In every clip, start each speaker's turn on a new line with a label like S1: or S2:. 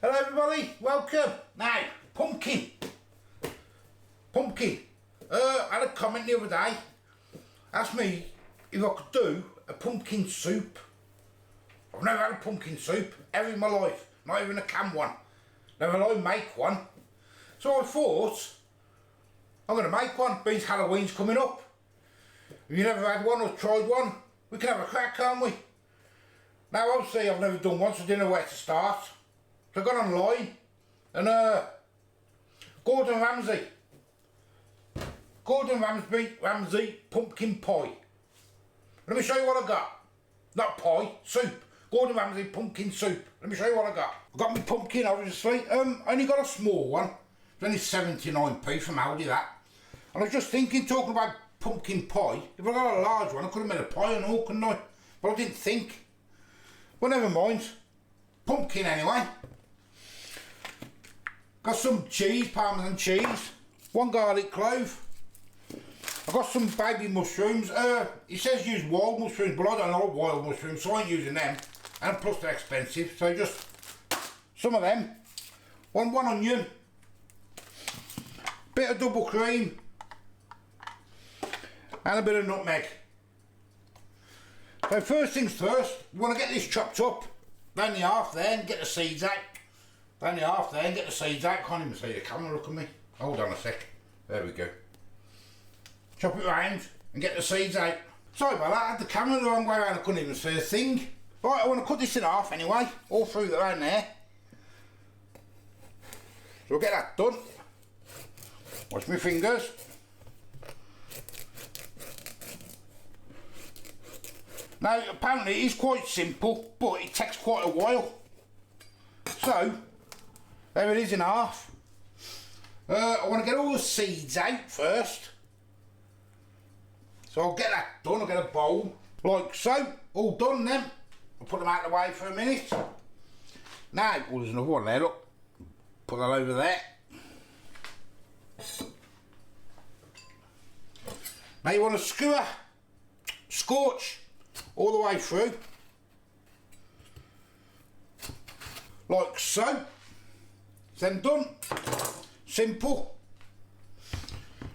S1: Hello everybody, welcome. Now, pumpkin. I had a comment the other day, asked me if I could do a pumpkin soup. I've never had a pumpkin soup ever in my life, not even a canned one. Never thought I'd make one. So I thought, I'm going to make one, because Halloween's coming up. If you've never had one or tried one, we can have a crack, can't we? Now obviously I've never done one, so I didn't know where to start. So I got online and Gordon Ramsey pumpkin pie. Let me show you what I got. Not pie, soup. Gordon Ramsay pumpkin soup. Let me show you what I got. I got my pumpkin obviously. I only got a small one. It's only 79p from Aldi that. And I was just thinking, talking about pumpkin pie, if I got a large one I could have made a pie and all, couldn't I? But I didn't think. Well, never mind. Pumpkin anyway. Got some cheese, Parmesan cheese. 1 garlic clove. I got some baby mushrooms. It says use wild mushrooms, but I don't know wild mushrooms, so I ain't using them. And plus they're expensive, so just some of them. One onion. Bit of double cream. And a bit of nutmeg. So first things first, we want to get this chopped up. Down the half there and get the seeds out. Down the half there and get the seeds out. Can't even see the camera, look at me. Hold on a sec. There we go. Chop it round and get the seeds out. Sorry about that, I had the camera the wrong way around, I couldn't even see a thing. Right, I want to cut this in half anyway, all through around there. So we'll get that done. Watch my fingers. Now apparently it is quite simple, but it takes quite a while. So, there it is in half. I want to get all the seeds out first. So I'll get that done, I'll get a bowl, like so, all done then. I'll put them out of the way for a minute. Now, oh, there's another one there, look. Put that over there. Now you want to skewer, scorch, all the way through. Like so. It's then done. Simple.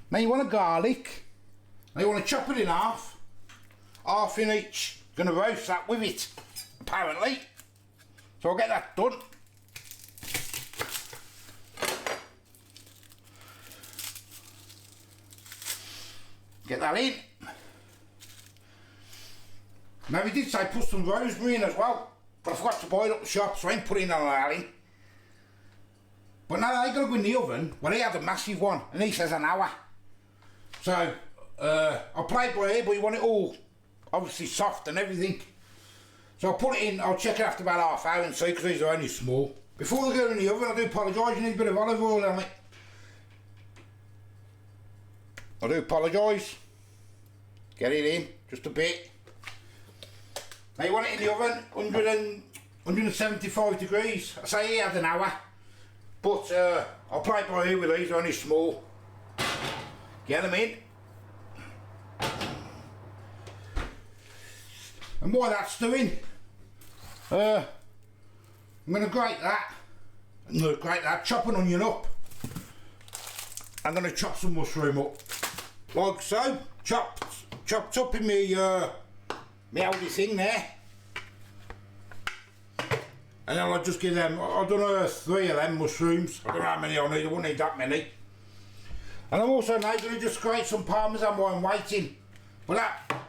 S1: Now you want a garlic. Now you want to chop it in half in each. Going to roast that with it, apparently. So I'll get that done. Get that in. Now we did say put some rosemary in as well, but I forgot to buy it up the shop, so I ain't putting all that in. But now I got to go in the oven. Well, he had a massive one, and he says an hour. So I'll play it by ear, but you want it all obviously soft and everything. So I'll put it in. I'll check it after about half hour and see, because these are only small. Before they go in the oven, I do apologise. You need a bit of olive oil on it. I do apologise. Get it in just a bit. Now you want it in the oven, 175 degrees. I say he had an hour, but I'll play it by ear with these, they're only small. Get them in. And while that's doing, I'm going to grate that. Chop an onion up. I'm going to chop some mushroom up. Like so, chopped up in my Aldi thing there. And then I'll just give them, I've done 3 of them mushrooms. I don't know how many I need, I won't need that many. And I'm also now going to just grate some parmesan while I'm waiting. But that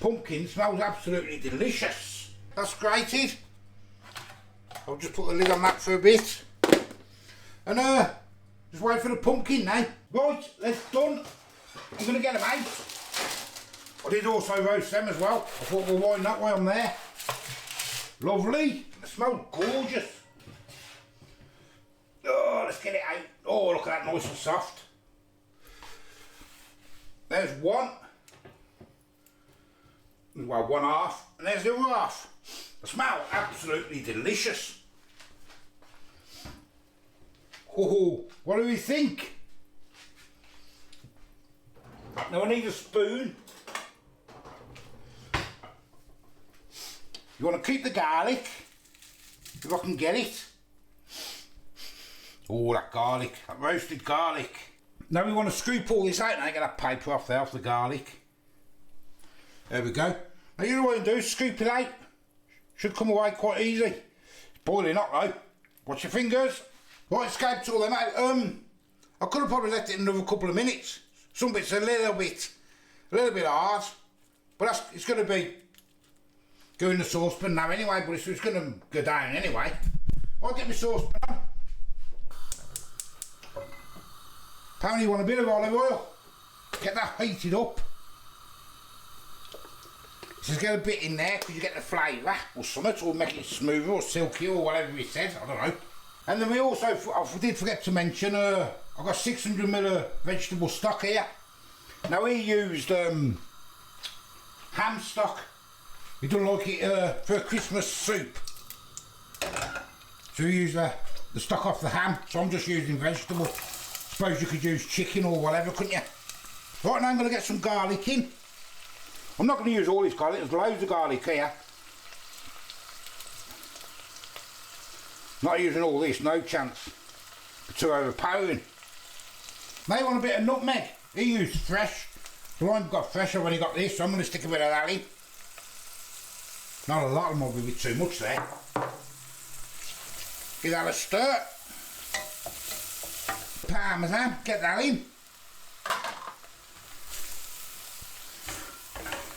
S1: pumpkin smells absolutely delicious. That's grated. I'll just put the lid on that for a bit. And just wait for the pumpkin now. Right, that's done. I'm going to get them out. I did also roast them as well. I thought, well, why not while I'm there? Lovely. They smell gorgeous. Oh, let's get it out. Oh, look at that, nice and soft. There's one. Well, one half. And there's the other half. They smell absolutely delicious. Oh, what do we think? Now I need a spoon. You want to keep the garlic, if I can get it. Oh, that garlic, that roasted garlic. Now we want to scoop all this out and get that paper off there, off the garlic. There we go. Now you know what you do, scoop it out. Should come away quite easy. It's boiling hot though. Watch your fingers. Right, scraped all them out. I could have probably left it another couple of minutes. Some bits a little bit hard. But it's going to be going in the saucepan now anyway, but it's going to go down anyway. I'll get my saucepan on. Apparently you want a bit of olive oil. Get that heated up. Just get a bit in there because you get the flavour or something, or make it smoother or silky or whatever he said, I don't know. And then we also, I did forget to mention, I've got 600ml of vegetable stock here. Now he used ham stock. He doesn't like it for a Christmas soup. So he used the stock off the ham, so I'm just using vegetable. Suppose you could use chicken or whatever, couldn't you? Right, now I'm going to get some garlic in. I'm not going to use all this garlic, there's loads of garlic here. Not using all this, no chance. It's too overpowering. Now you want a bit of nutmeg. He used fresh. So I've got fresh, I've only got this, so I'm going to stick a bit of that in. Not a lot, might be a bit too much there. Give that a stir. Parmesan, get that in.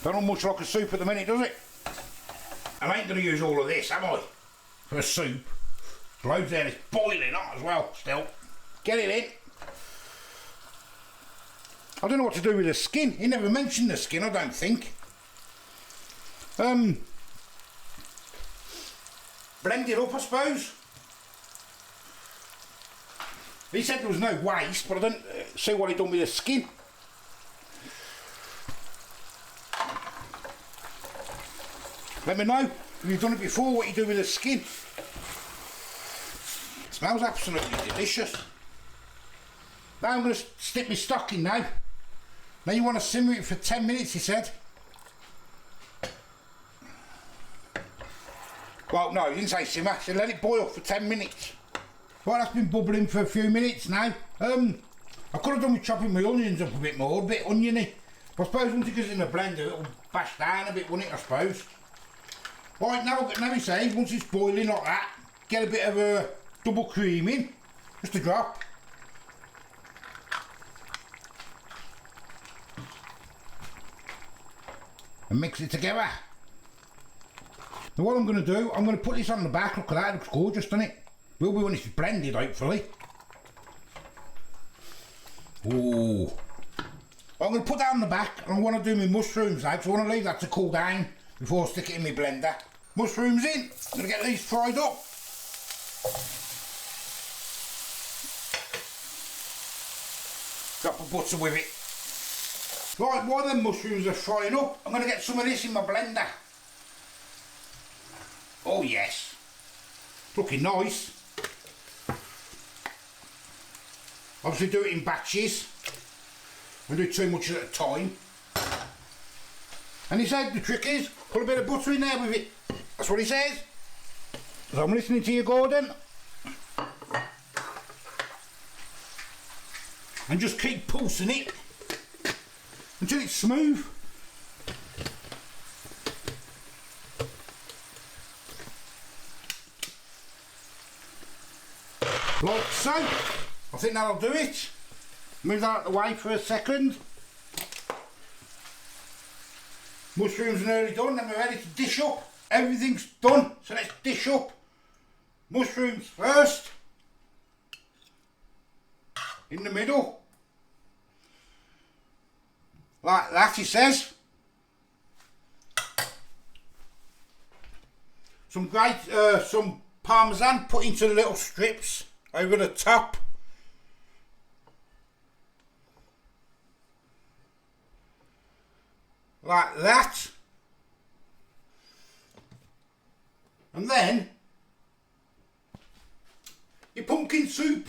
S1: Don't look much like a soup at the minute, does it? I ain't going to use all of this, am I? For a soup. Loads there, it's boiling hot as well, still. Get it in. I don't know what to do with the skin. He never mentioned the skin, I don't think. Blend it up, I suppose. He said there was no waste, but I don't see what he done with the skin. Let me know if you've done it before, what you do with the skin. It smells absolutely delicious. Now I'm going to stick my stock in now. Now you want to simmer it for 10 minutes, he said. Well, no, he didn't say simmer, he said let it boil for 10 minutes. Well, that's been bubbling for a few minutes now. I could have done with chopping my onions up a bit more, a bit oniony. I suppose once it goes in the blender, it'll bash down a bit, won't it, I suppose. Right, now he says, once it's boiling like that, get a bit of a double cream in, just a drop. And mix it together. Now what I'm going to do, I'm going to put this on the back, look at that, it looks gorgeous, doesn't it? Will be when it's blended, hopefully. Ooh. I'm going to put that on the back, and I want to do my mushrooms now, so I want to leave that to cool down before I stick it in my blender. Mushrooms in, I'm going to get these fried up. Drop of butter with it. Right, while them mushrooms are frying up, I'm going to get some of this in my blender. Oh yes, looking nice. Obviously do it in batches. Don't do too much at a time. And he said the trick is put a bit of butter in there with it. That's what he says. So I'm listening to you, Gordon. And just keep pulsing it until it's smooth. Like so. I think that'll do it. Move that out of the way for a second. Mushrooms are nearly done, then we're ready to dish up. Everything's done, so let's dish up. Mushrooms first. In the middle. Like that, he says. Some parmesan put into the little strips over the top. Like that. And then your pumpkin soup.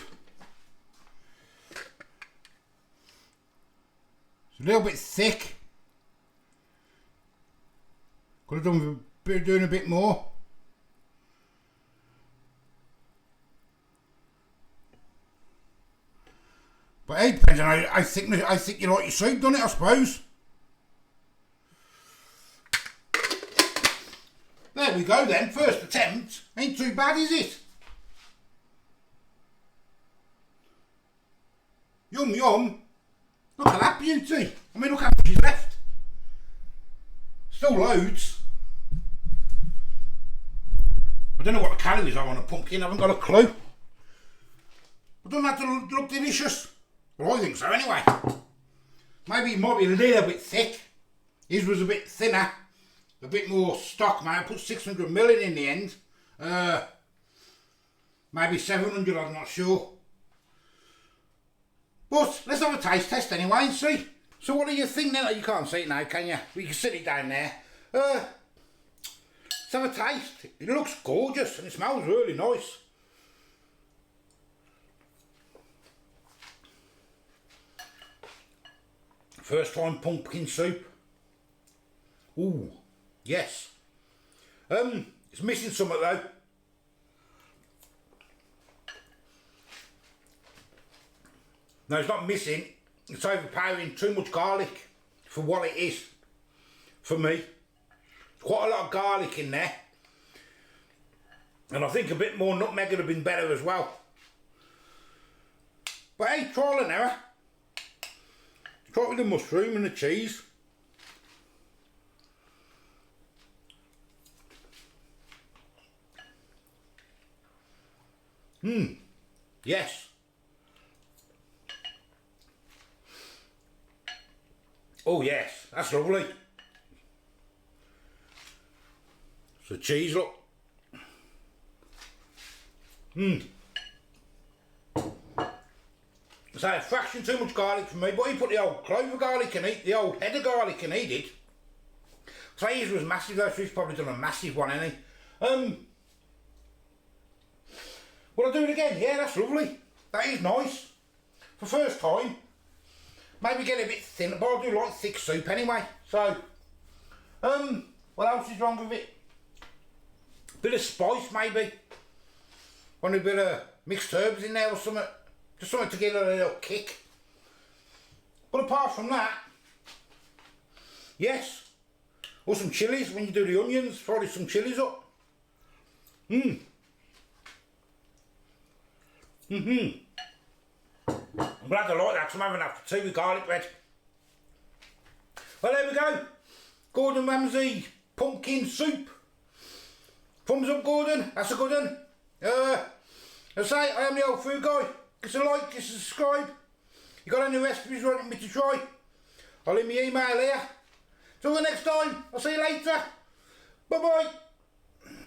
S1: It's a little bit thick. Could have doing a bit more. But hey, depends on how I think you like your soup, don't it, I suppose. There we go then, first attempt. Ain't too bad, is it? Yum yum. Look at that beauty. I mean, look how much is left. Still loads. I don't know what the calories are on a pumpkin, I haven't got a clue. But doesn't that look delicious? Well, I think so anyway. Maybe it might be a little bit thick. His was a bit thinner. A bit more stock, man. I put 600 ml in the end. Maybe 700, I'm not sure. But let's have a taste test anyway and see. So what do you think then? You can't see it now, can you? But you can sit it down there. Let's have a taste. It looks gorgeous and it smells really nice. First time pumpkin soup. Ooh, yes. It's missing something though. No, it's not missing. It's overpowering. Too much garlic for what it is. For me. Quite a lot of garlic in there. And I think a bit more nutmeg would have been better as well. But hey, trial and error. Try it with the mushroom and the cheese. Yes. Oh yes, that's lovely. So cheese, look. So a fraction too much garlic for me, but he put the old clove of garlic in it, the old head of garlic in he did. So his was massive though, so he's probably done a massive one, hasn't he? Will I do it again? Yeah, that's lovely. That is nice. For first time. Maybe get a bit thinner, but I do like thick soup anyway. So, what else is wrong with it? Bit of spice maybe. Want a bit of mixed herbs in there or something. Just something to give it a little kick. But apart from that, yes. Or some chillies when you do the onions, fry some chillies up. I'm glad I like that because I'm having that for tea with garlic bread. Well, there we go. Gordon Ramsay pumpkin soup. Thumbs up, Gordon. That's a good one. As I say, I am the old food guy. Give us a like, give us a subscribe. You got any recipes you want me to try? I'll leave my email here. Till the next time, I'll see you later. Bye bye.